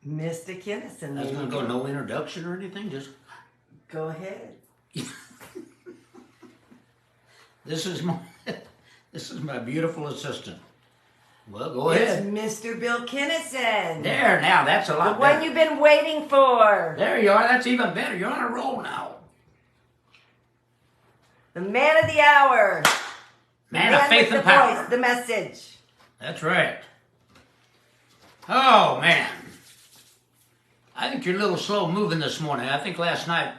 Mr. Kinison. I was going to go no introduction or anything, just... Go ahead. This is my beautiful assistant. Well, go It's ahead. Mr. Bill Kinison. There, now, that's a lot The better. one you've been waiting for. There you are, that's even better. You're on a roll now. The man of the hour. Man of faith with and the power. voice, the message. That's right. Oh, man. I think you're a little slow moving this morning. I think last night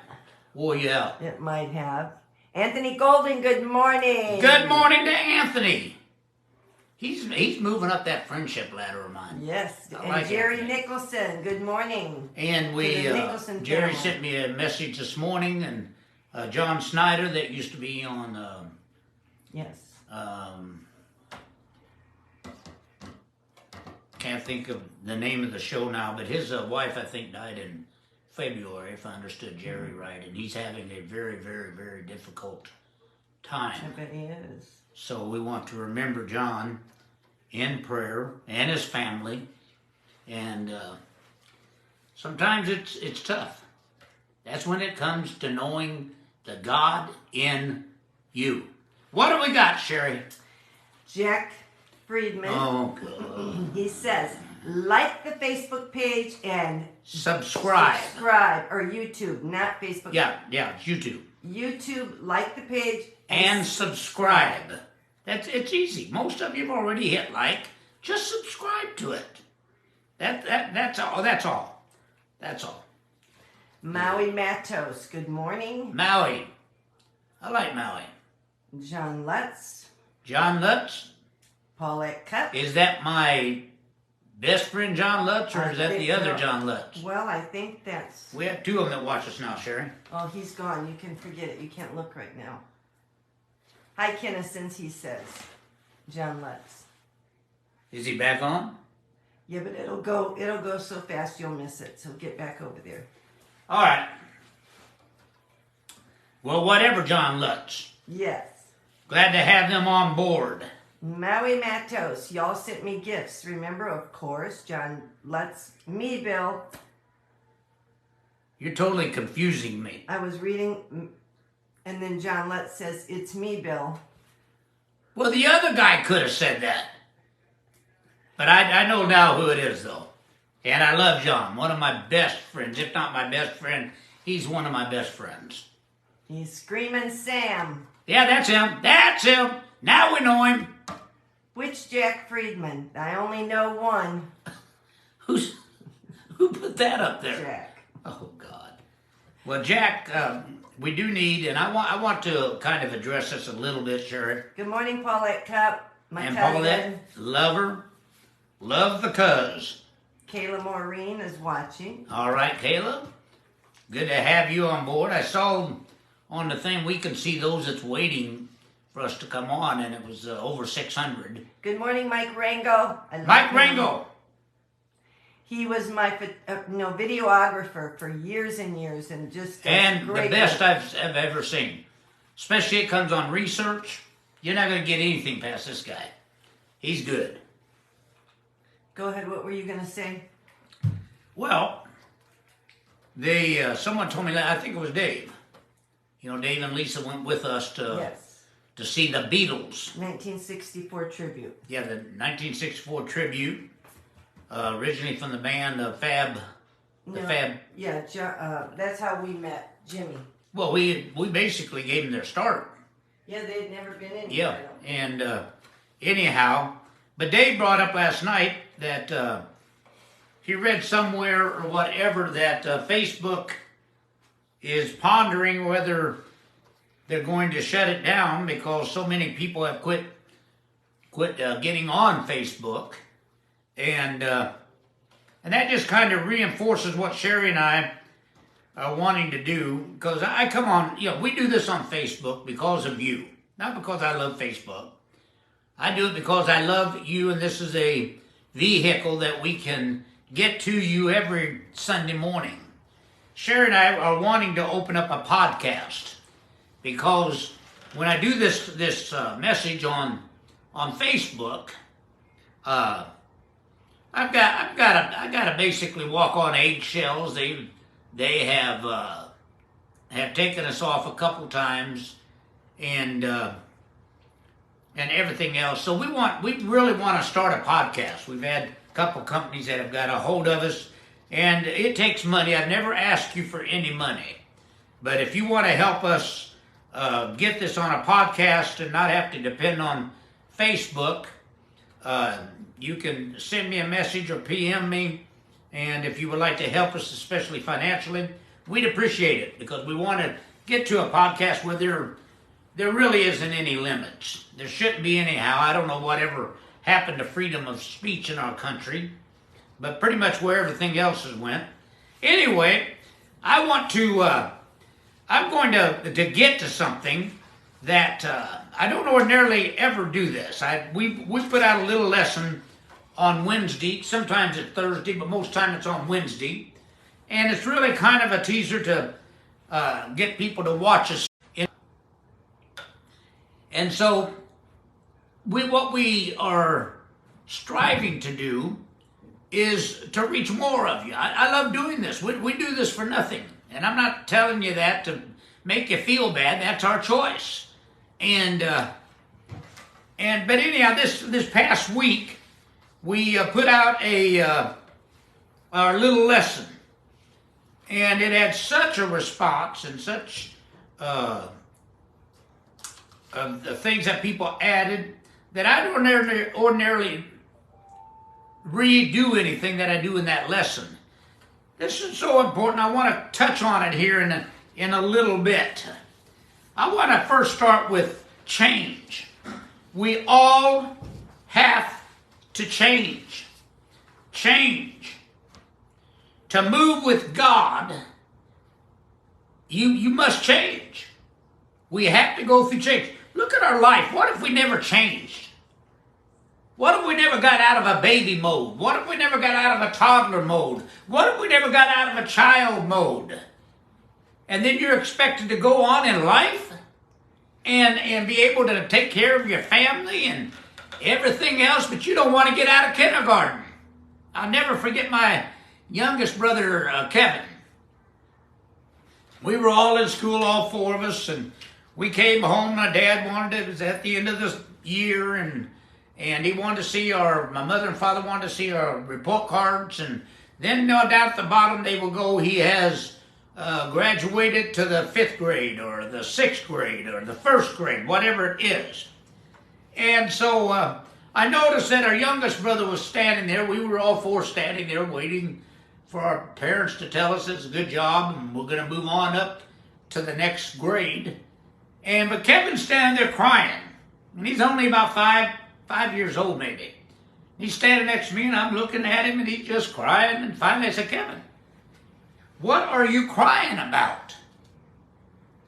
wore you out. It might have. Anthony Golden, good morning. Good morning to Anthony. He's moving up that friendship ladder of mine. Yes, I and like Jerry Anthony. Nicholson, good morning. And Jerry sent me a message this morning, and John Snyder that used to be on, Yes. Can't think of the name of the show now, but his wife, I think, died in February, if I understood Jerry right, and he's having a very, very, very difficult time. I bet he is. So we want to remember John in prayer and his family, and sometimes it's tough. That's when it comes to knowing the God in you. What do we got, Sherry? Jack Friedman. Oh, God. He says, like the Facebook page and Subscribe. Or YouTube, not Facebook. Yeah, it's YouTube. YouTube, like the page And subscribe. It's easy. Most of you have already hit like. Just subscribe to it. That's all. That's all. Maui Matos, good morning. Maui. I like Maui. John Lutz. John Lutz. Paulette Cup. Is that my best friend John Lutz, or is that the other John Lutz? Well, I think that's... We have two of them that watch us now, Sherry. Oh, he's gone. You can forget it. You can't look right now. Hi, Kinisons, he says. John Lutz. Is he back on? Yeah, but it'll go so fast you'll miss it. So get back over there. All right. Well, whatever, John Lutz. Yes. Glad to have them on board. Maui Matos, y'all sent me gifts. Remember, of course, John Lutz, me, Bill. You're totally confusing me. I was reading, and then John Lutz says, it's me, Bill. Well, the other guy could have said that. But I know now who it is, though. And I love John, one of my best friends. If not my best friend, he's one of my best friends. He's Screaming Sam. Yeah, that's him. That's him. Now we know him. Which Jack Friedman? I only know one. Who put that up there? Jack. Oh, God. Well, Jack, we do need, and I want to kind of address this a little bit, Sherry. Good morning, Paulette Cup. My And cousin. Paulette, love her. Love the cuz. Kayla Maureen is watching. All right, Kayla. Good to have you on board. I saw on the thing we can see those that's waiting for us to come on, and it was over 600. Good morning, Mike Rango. Mike Rango. He was my videographer for years and years, and just And the great best work. I've ever seen. Especially it comes on research. You're not going to get anything past this guy. He's good. Go ahead. What were you going to say? Well, someone told me that, I think it was Dave. You know, Dave and Lisa went with us to see the Beatles. 1964 tribute. Yeah, the 1964 tribute. Originally from the band Fab. Yeah, that's how we met Jimmy. Well, we basically gave them their start. Yeah, they had never been in. Yeah, and anyhow, but Dave brought up last night that he read somewhere or whatever that Facebook is pondering whether they're going to shut it down because so many people have quit getting on Facebook, and that just kind of reinforces what Sherry and I are wanting to do, because I come on, we do this on Facebook because of you, not because I love Facebook. I do it because I love you, and this is a vehicle that we can get to you every Sunday morning. Sherry and I are wanting to open up a podcast, because when I do this message on Facebook, I gotta basically walk on eggshells. They have taken us off a couple times, and everything else. So we really want to start a podcast. We've had a couple companies that have got a hold of us, and it takes money. I've never asked you for any money, but if you want to help us get this on a podcast and not have to depend on Facebook, you can send me a message or PM me, and if you would like to help us, especially financially, we'd appreciate it, because we want to get to a podcast where there really isn't any limits. There shouldn't be anyhow. I don't know whatever happened to freedom of speech in our country, but pretty much where everything else has went. Anyway, I'm going to get to something that I don't ordinarily ever do this. We put out a little lesson on Wednesday. Sometimes it's Thursday, but most time it's on Wednesday. And it's really kind of a teaser to get people to watch us. And so what we are striving to do is to reach more of you. I love doing this. We do this for nothing. And I'm not telling you that to make you feel bad. That's our choice. But anyhow, this past week, we put out our little lesson, and it had such a response and such the things that people added that I don't ordinarily redo anything that I do in that lesson. This is so important. I want to touch on it here in a little bit. I want to first start with change. We all have to change. Change. To move with God, you must change. We have to go through change. Look at our life. What if we never changed? What if we never got out of a baby mode? What if we never got out of a toddler mode? What if we never got out of a child mode? And then you're expected to go on in life and be able to take care of your family and everything else, but you don't want to get out of kindergarten. I'll never forget my youngest brother, Kevin. We were all in school, all four of us, and we came home. My dad it was at the end of the year, and he wanted to see my mother and father wanted to see our report cards, and then down at the bottom they will go, he has graduated to the 5th grade, or the 6th grade, or the 1st grade, whatever it is. And so I noticed that our youngest brother was standing there. We were all four standing there waiting for our parents to tell us it's a good job and we're going to move on up to the next grade. But Kevin's standing there crying. And he's only about five years old maybe. He's standing next to me and I'm looking at him and he's just crying. And finally I said, Kevin, what are you crying about?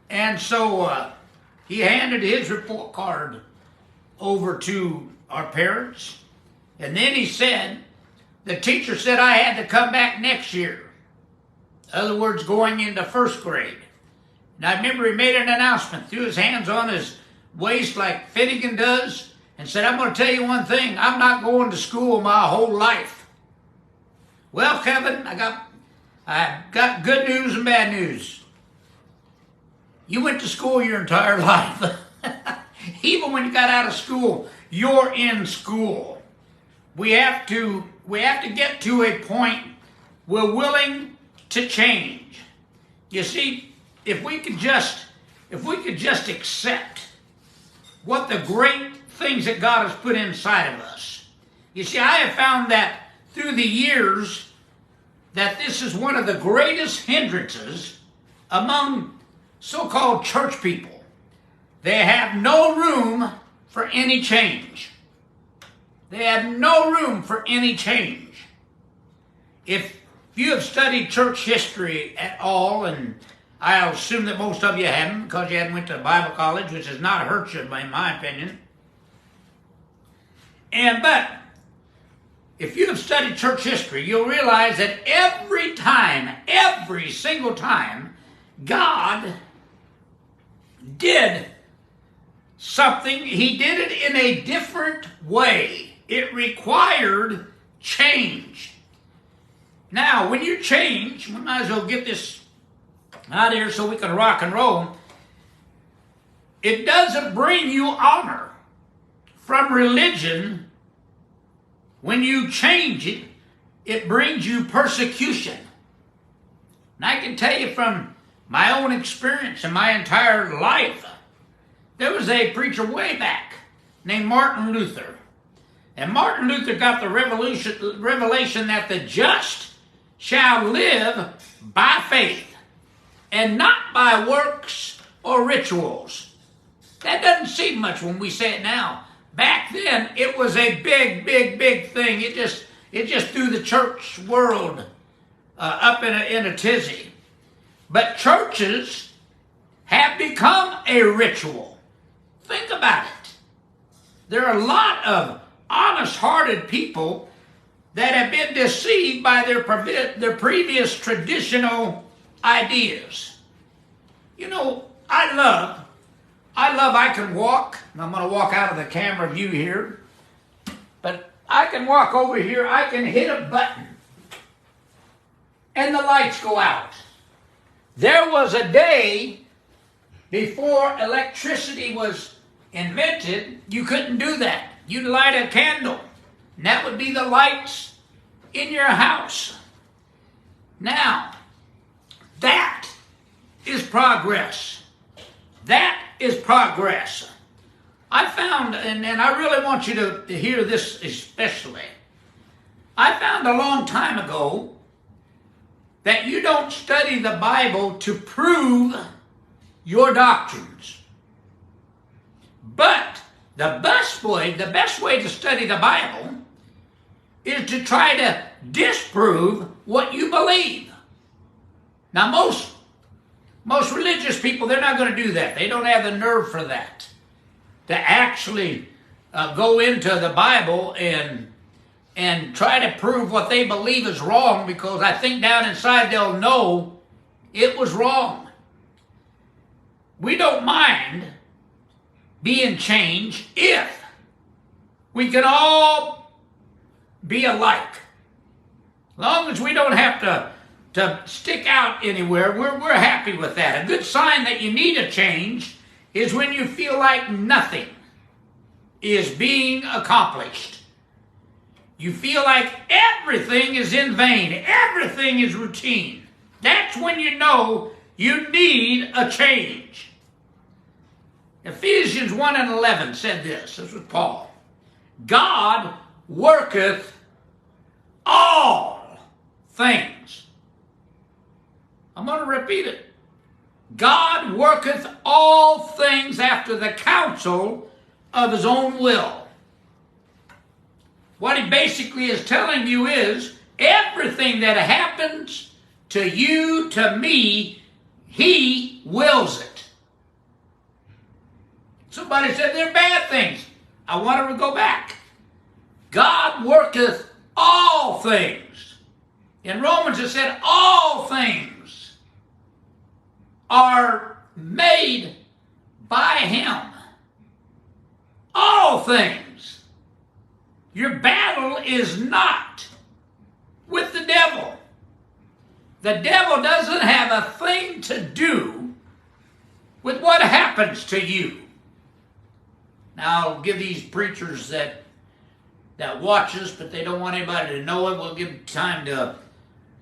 And so he handed his report card over to our parents. And then he said, the teacher said I had to come back next year. In other words, going into 1st grade. And I remember he made an announcement, threw his hands on his waist like Finnegan does, and said, I'm going to tell you one thing, I'm not going to school my whole life. Well, Kevin, I got good news and bad news. You went to school your entire life. Even when you got out of school, you're in school. We have to get to a point we're willing to change. You see, if we could just accept what the great things that God has put inside of us. You see, I have found that through the years that this is one of the greatest hindrances among so-called church people. They have no room for any change. They have no room for any change. If you have studied church history at all, and I assume that most of you haven't because you hadn't went to Bible college, which has not hurt you, in my opinion. But if you have studied church history, you'll realize that every single time, God did something, he did it in a different way. It required change. Now, when you change, we might as well get this out of here so we can rock and roll. It doesn't bring you honor from religion. When you change it, it brings you persecution. And I can tell you from my own experience in my entire life, there was a preacher way back named Martin Luther. And Martin Luther got the revelation that the just shall live by faith and not by works or rituals. That doesn't seem much when we say it now. Back then, it was a big, big, big thing. It just threw the church world up in a tizzy. But churches have become a ritual. Think about it. There are a lot of honest-hearted people that have been deceived by their previous traditional ideas. You know, I can walk, and I'm going to walk out of the camera view here, but I can walk over here, I can hit a button, and the lights go out. There was a day before electricity was invented, you couldn't do that. You'd light a candle, and that would be the lights in your house. Now, that is progress. That is progress. I found, and I really want you to hear this especially, I found a long time ago that you don't study the Bible to prove your doctrines. But the best way to study the Bible is to try to disprove what you believe. Now, most religious people, they're not going to do that. They don't have the nerve for that. To actually go into the Bible and try to prove what they believe is wrong, because I think down inside they'll know it was wrong. We don't mind being changed if we can all be alike. As long as we don't have to stick out anywhere, we're happy with that. A good sign that you need a change is when you feel like nothing is being accomplished. You feel like everything is in vain, everything is routine. That's when you know you need a change. Ephesians 1:11 said this. This was Paul. God worketh all things. I'm going to repeat it. God worketh all things after the counsel of his own will. What he basically is telling you is everything that happens to you, to me, he wills it. Somebody said they're bad things. I want to go back. God worketh all things. In Romans it said all things are made by him. All things. Your battle is not with the devil. The devil doesn't have a thing to do with what happens to you. Now, I'll give these preachers that watch us, but they don't want anybody to know it, we'll give them time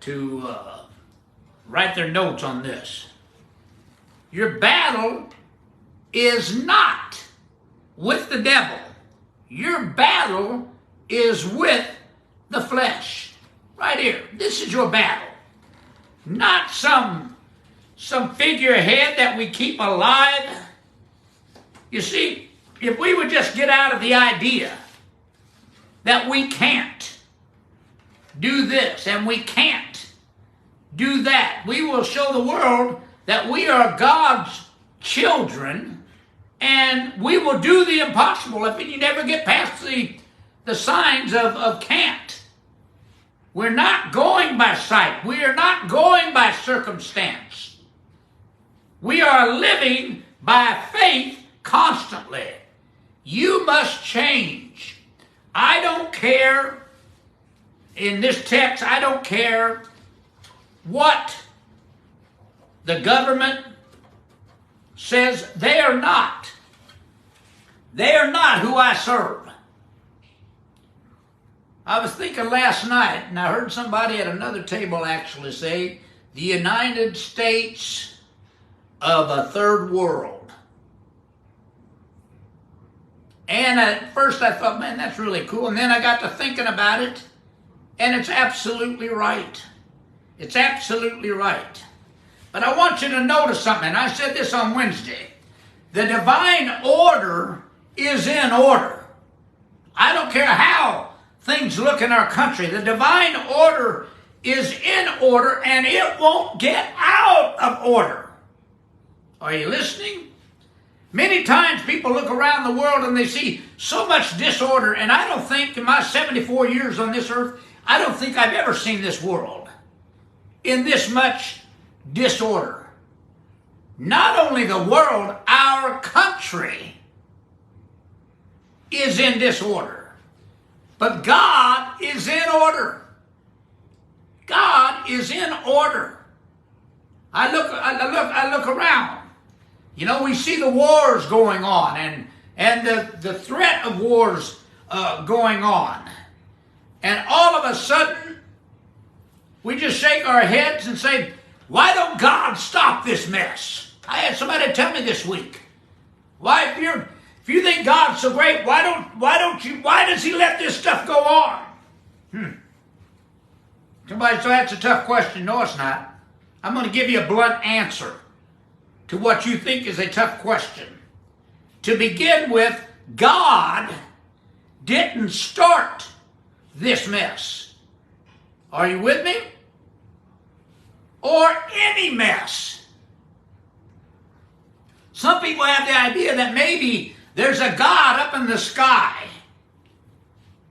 to write their notes on this. Your battle is not with the devil. Your battle is with the flesh. Right here. This is your battle. Not some figurehead that we keep alive. You see, if we would just get out of the idea that we can't do this and we can't do that, we will show the world that we are God's children, and we will do the impossible if you never get past the signs of can't. We're not going by sight. We are not going by circumstance. We are living by faith constantly. You must change. I don't care in this text, I don't care what the government says, they are not. They are not who I serve. I was thinking last night, and I heard somebody at another table actually say, the United States of a third world. And at first I thought, man, that's really cool. And then I got to thinking about it, and it's absolutely right. It's absolutely right. But I want you to notice something, and I said this on Wednesday. The divine order is in order. I don't care how things look in our country. The divine order is in order, and it won't get out of order. Are you listening? Many times people look around the world and they see so much disorder, and I don't think in my 74 years on this earth, I don't think I've ever seen this world in this much disorder. Not only the world, our country is in disorder, but God is in order. God is in order. I look around. You know, we see the wars going on and the threat of wars going on. And all of a sudden, we just shake our heads and say, why don't God stop this mess? I had somebody tell me this week. Why, if you think God's so great, why does he let this stuff go on? Somebody said, that's a tough question. No, it's not. I'm going to give you a blunt answer to what you think is a tough question. To begin with, God didn't start this mess. Are you with me? Or any mess. Some people have the idea that maybe there's a God up in the sky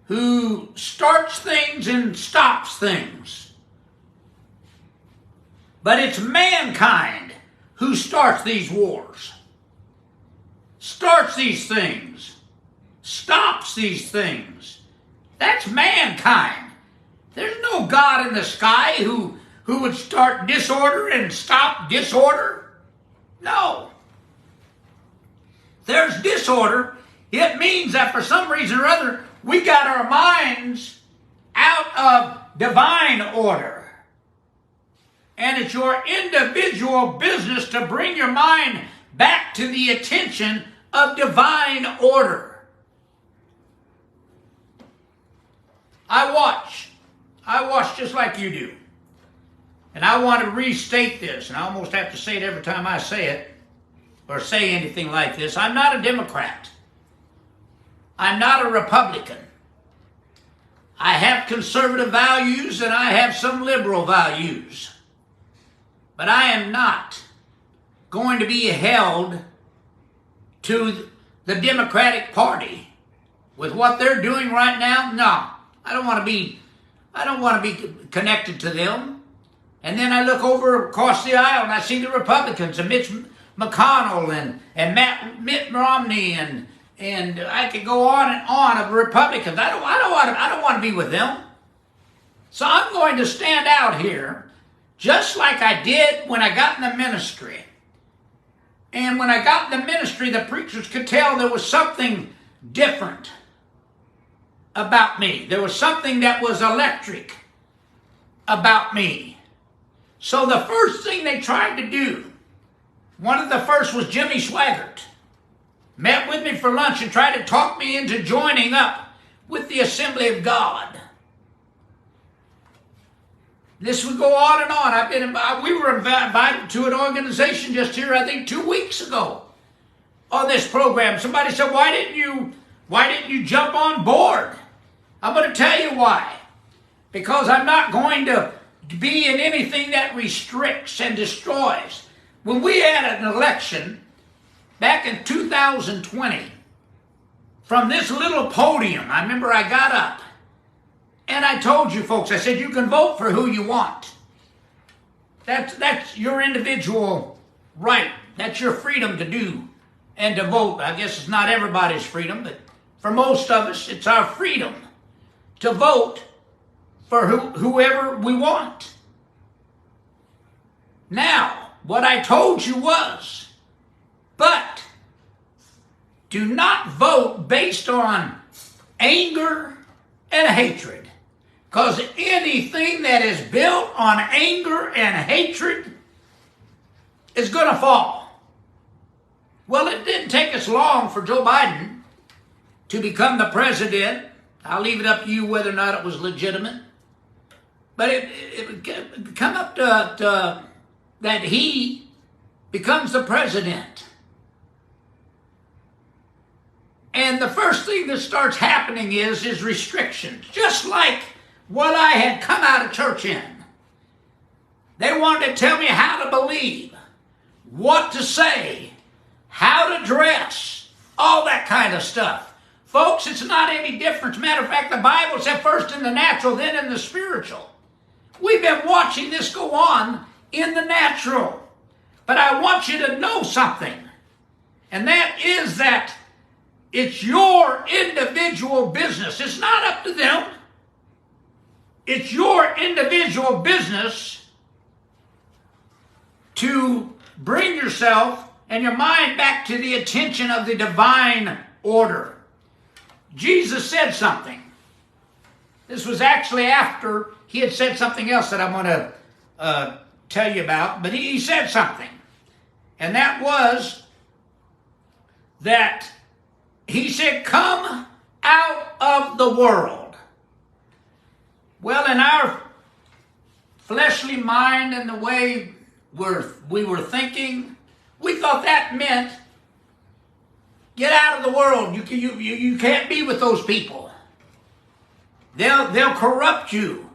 who starts things and stops things. But it's mankind who starts these wars, starts these things, stops these things. That's mankind. There's no God in the sky who would start disorder and stop disorder. No. There's disorder. It means that for some reason or other, we got our minds out of divine order. And it's your individual business to bring your mind back to the attention of divine order. I watch just like you do. And I want to restate this, and I almost have to say it every time I say it, or say anything like this. I'm not a Democrat. I'm not a Republican. I have conservative values and I have some liberal values. But I am not going to be held to the Democratic Party with what they're doing right now. No, I don't want to be connected to them. And then I look over across the aisle and I see the Republicans and Mitch McConnell and Mitt Romney and I could go on and on of Republicans. I don't want to be with them. So I'm going to stand out here just like I did when I got in the ministry. And when I got in the ministry, the preachers could tell there was something different about me. There was something that was electric about me. So the first thing they tried to do, one of the first was Jimmy Swaggart. Met with me for lunch and tried to talk me into joining up with the Assembly of God. This would go on and on. We were invited to an organization just here, I think, 2 weeks ago on this program. Somebody said, why didn't you jump on board? I'm going to tell you why. Because I'm not going to be in anything that restricts and destroys. When we had an election back in 2020, from this little podium, I remember I got up and I told you folks, I said, you can vote for who you want. That's your individual right. That's your freedom to do and to vote. I guess it's not everybody's freedom, but for most of us, it's our freedom to vote for whoever we want. Now, what I told you was, but do not vote based on anger and hatred, because anything that is built on anger and hatred is going to fall. Well, it didn't take us long for Joe Biden to become the president. I'll leave it up to you whether or not it was legitimate. But it would come up to that he becomes the president. And the first thing that starts happening is restrictions, just like what I had come out of church in. They wanted to tell me how to believe, what to say, how to dress, all that kind of stuff. Folks, it's not any different. As a matter of fact, the Bible said first in the natural, then in the spiritual. We've been watching this go on in the natural. But I want you to know something. And that is that it's your individual business. It's not up to them. It's your individual business to bring yourself and your mind back to the attention of the divine order. Jesus said something. This was actually after he had said something else that I want to tell you about, but he said something. And that was that he said, come out of the world. Well, in our fleshly mind and the way we were thinking, we thought that meant get out of the world. You can't be with those people. They'll corrupt you.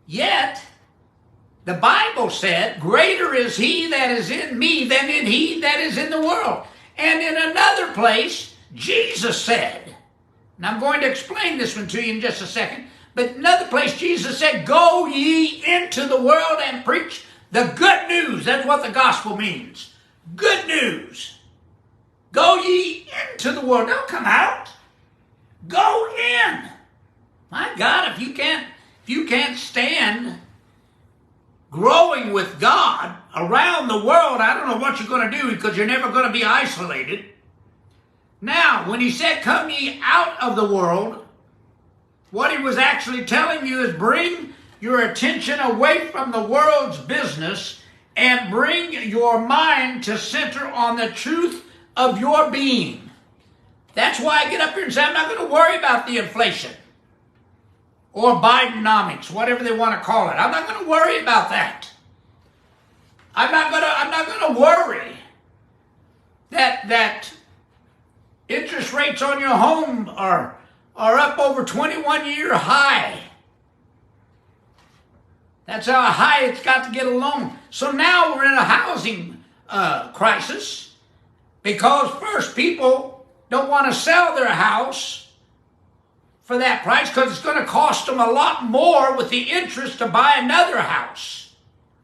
Yet, the Bible said, greater is he that is in me than in he that is in the world. And in another place, Jesus said, and I'm going to explain this one to you in just a second, but another place Jesus said, go ye into the world and preach the good news. That's what the gospel means. Good news. Go ye into the world. Don't come out. Go in. My God, if you can't stand growing with God around the world, I don't know what you're going to do, because you're never going to be isolated. Now, when he said, come ye out of the world, what he was actually telling you is bring your attention away from the world's business and bring your mind to center on the truth of your being. That's why I get up here and say, I'm not going to worry about the inflation or Bidenomics, whatever they want to call it. I'm not going to worry about that. I'm not going to worry that interest rates on your home are up over 21-year high. That's how high it's got to get a loan. So now we're in a housing crisis, because first, people don't want to sell their house for that price because it's going to cost them a lot more with the interest to buy another house.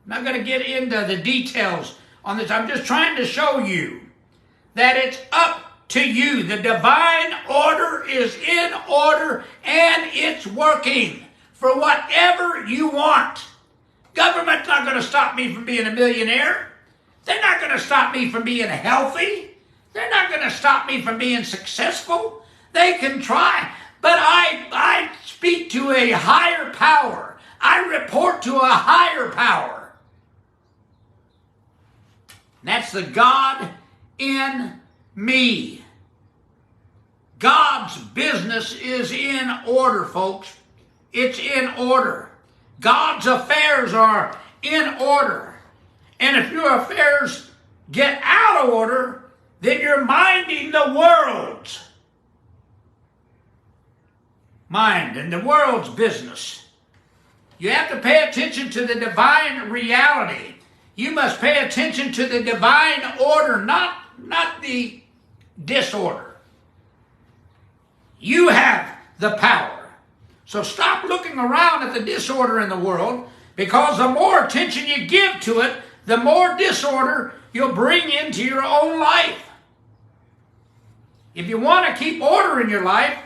I'm not going to get into the details on this. I'm just trying to show you that it's up to you. The divine order is in order, and it's working for whatever you want. Government's not going to stop me from being a millionaire. They're not going to stop me from being healthy. They're not going to stop me from being successful. They can try, but I speak to a higher power. I report to a higher power. That's the God in me. God's business is in order, folks. It's in order. God's affairs are in order. And if your affairs get out of order, then you're minding the world's mind and the world's business. You have to pay attention to the divine reality. You must pay attention to the divine order, not the disorder. You have the power. So stop looking around at the disorder in the world, because the more attention you give to it, the more disorder you'll bring into your own life. If you want to keep order in your life,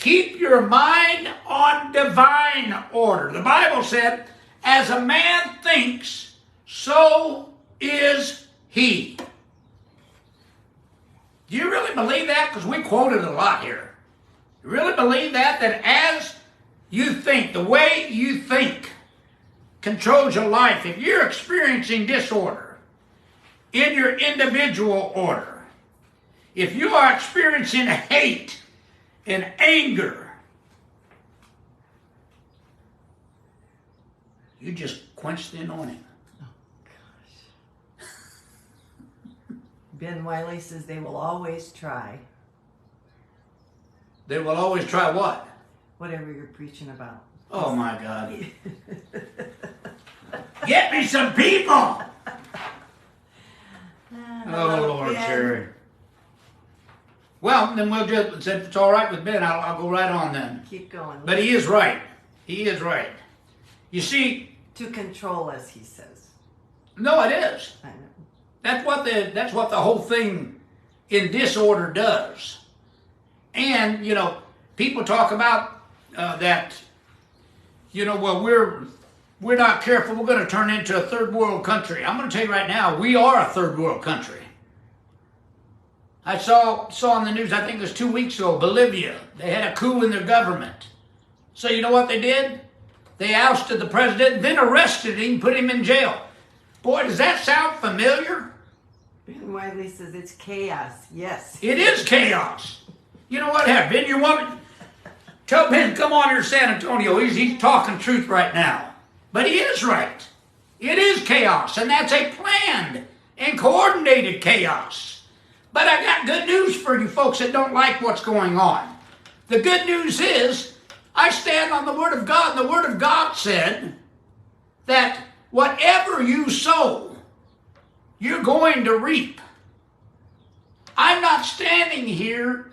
Keep your mind on divine order. The Bible said, as a man thinks, so is he. Do you really believe that? Because we quote it a lot here. You really believe that? That as you think, the way you think controls your life. If you're experiencing disorder in your individual order, if you are experiencing hate and anger, you just quench the anointing. Ben Wiley says they will always try. They will always try what? Whatever you're preaching about. Oh my God. Get me some people! Oh Lord, Ben. Sherry. Well, then we'll just, if it's all right with Ben, I'll go right on then. Keep going. But he is right. He is right. You see, to control us, he says. no, it is. I know. That's what the whole thing in disorder does. And, you know, people talk about that, you know, well, we're not careful, we're going to turn into a third world country. I'm going to tell you right now, we are a third world country. I saw on the news, I think it was 2 weeks ago, Bolivia, they had a coup in their government. So you know what they did? They ousted the president, then arrested him, put him in jail. Boy, does that sound familiar? Ben Wiley says it's chaos. Yes. It is chaos. You know what, Ben, you want to tell Ben, come on here to San Antonio. He's talking truth right now. But he is right. It is chaos, and that's a planned and coordinated chaos. But I got good news for you folks that don't like what's going on. The good news is, I stand on the Word of God, and the Word of God said that whatever you sow, you're going to reap. I'm not standing here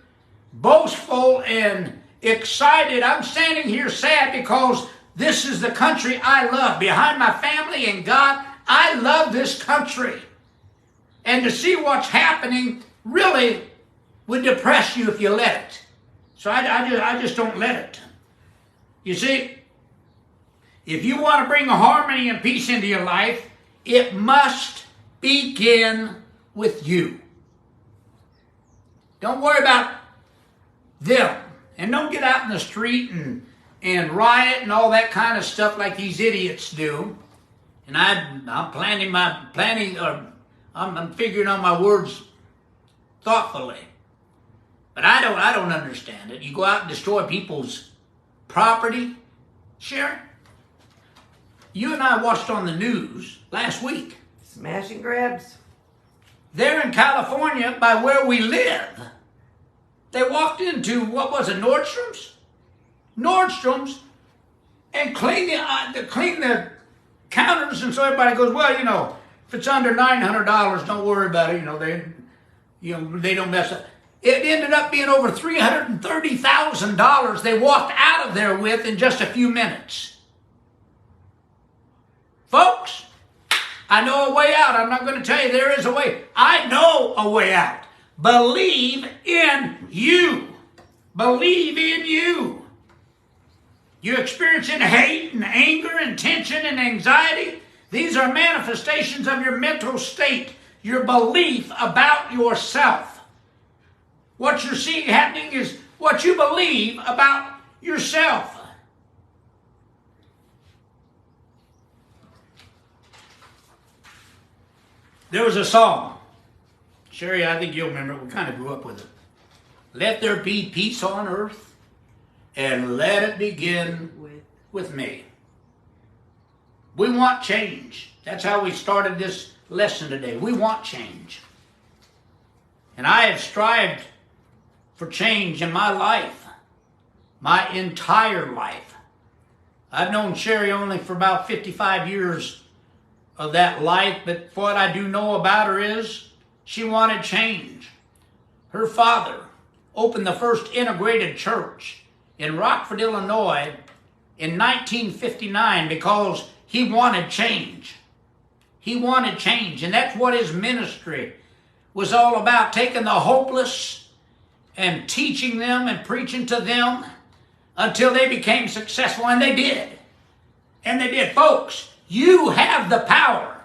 boastful and excited. I'm standing here sad because this is the country I love. Behind my family and God, I love this country. And to see what's happening really would depress you if you let it. So I just don't let it. You see, if you want to bring harmony and peace into your life, it must begin with you. Don't worry about them. And don't get out in the street and riot and all that kind of stuff like these idiots do. And I'm I'm figuring on my words thoughtfully. But I don't understand it. You go out and destroy people's property. Sharon, you and I watched on the news last week. Smash and grabs. There in California, by where we live, they walked into, what was it, Nordstrom's? Nordstrom's, and cleaned the counters, and so everybody goes, well, you know, if it's under $900, don't worry about it. They don't mess up. It ended up being over $330,000 they walked out of there with in just a few minutes. Folks, I know a way out. I'm not going to tell you there is a way. I know a way out. Believe in you. Believe in you. You're experiencing hate and anger and tension and anxiety. These are manifestations of your mental state, your belief about yourself. What you're seeing happening is what you believe about yourself. There was a song. Sherry, I think you'll remember it. We kind of grew up with it. Let there be peace on earth, and let it begin with me. We want change. That's how we started this lesson today. We want change. And I have strived for change in my life, my entire life. I've known Sherry only for about 55 years of that life, but what I do know about her is she wanted change. Her father opened the first integrated church in Rockford, Illinois in 1959 because he wanted change. He wanted change, and that's what his ministry was all about, taking the hopeless and teaching them and preaching to them until they became successful, and they did. And they did. Folks, you have the power.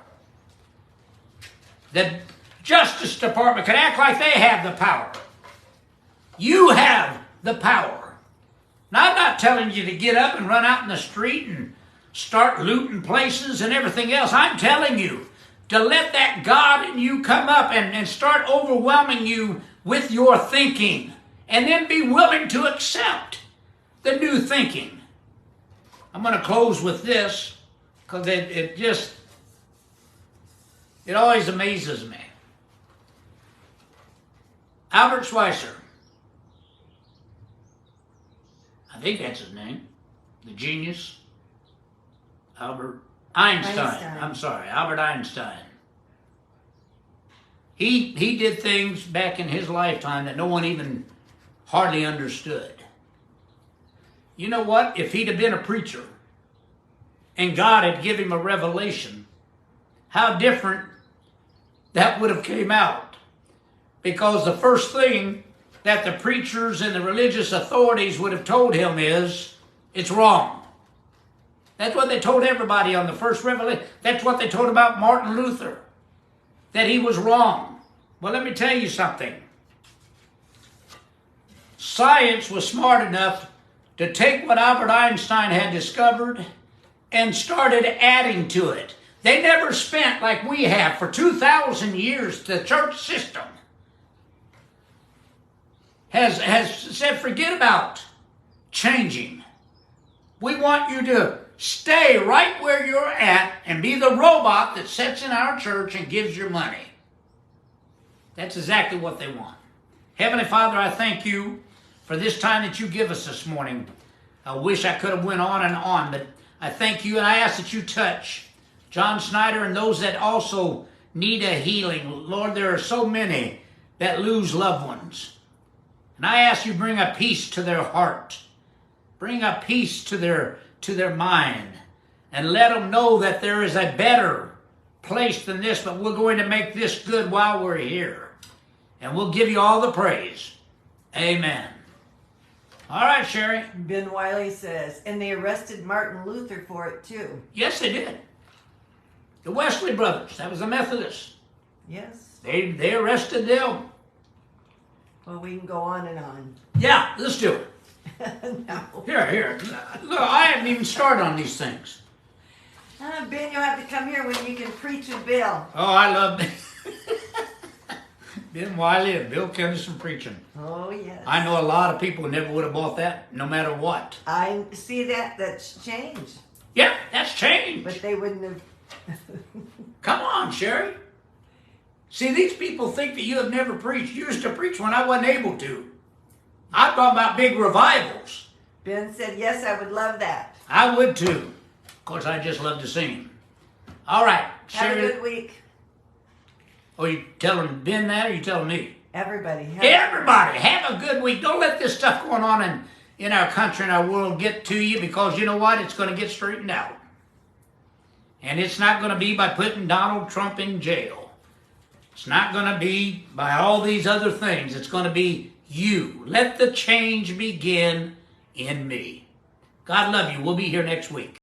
The Justice Department can act like they have the power. You have the power. Now, I'm not telling you to get up and run out in the street and start looting places and everything else. I'm telling you to let that God in you come up and start overwhelming you with your thinking, and then be willing to accept the new thinking. I'm going to close with this because it always amazes me. Albert Schweitzer, I think that's his name, the genius, Albert Einstein. I'm sorry, Albert Einstein. He did things back in his lifetime that no one even hardly understood. You know what? If he'd have been a preacher and God had given him a revelation, how different that would have came out. Because the first thing that the preachers and the religious authorities would have told him is, it's wrong. That's what they told everybody on the first revelation. That's what they told about Martin Luther, that he was wrong. Well, let me tell you something. Science was smart enough to take what Albert Einstein had discovered and started adding to it. They never spent, like we have, for 2,000 years, the church system has said, forget about changing. We want you to stay right where you're at and be the robot that sits in our church and gives your money. That's exactly what they want. Heavenly Father, I thank you for this time that you give us this morning. I wish I could have went on and on, but I thank you and I ask that you touch John Snyder and those that also need a healing. Lord, there are so many that lose loved ones. And I ask you bring a peace to their heart. Bring a peace to their mind. And let them know that there is a better place than this, but we're going to make this good while we're here. And we'll give you all the praise. Amen. All right, Sherry. Ben Wiley says, and they arrested Martin Luther for it too. Yes, they did. The Wesley brothers, that was the Methodists. Yes. They arrested them. Well, we can go on and on. Yeah, let's do it. No. Here. Look, I haven't even started on these things. Ben, you'll have to come here when you can preach with Bill. Oh, I love Ben Wiley and Bill Kinison preaching. Oh, yes. I know a lot of people who never would have bought that, no matter what. I see that's changed. Yeah, that's changed. But they wouldn't have. Come on, Sherry. See, these people think that you have never preached. You used to preach when I wasn't able to. I'm talking about big revivals. Ben said, yes, I would love that. I would too. Of course, I just love to sing. All right, Sherry. Have a good week. Oh, you telling Ben that, or you telling me? Everybody. Everybody, have a good week. Don't let this stuff going on in our country and our world get to you, because you know what? It's going to get straightened out. And it's not going to be by putting Donald Trump in jail. It's not going to be by all these other things. It's going to be you. Let the change begin in me. God love you. We'll be here next week.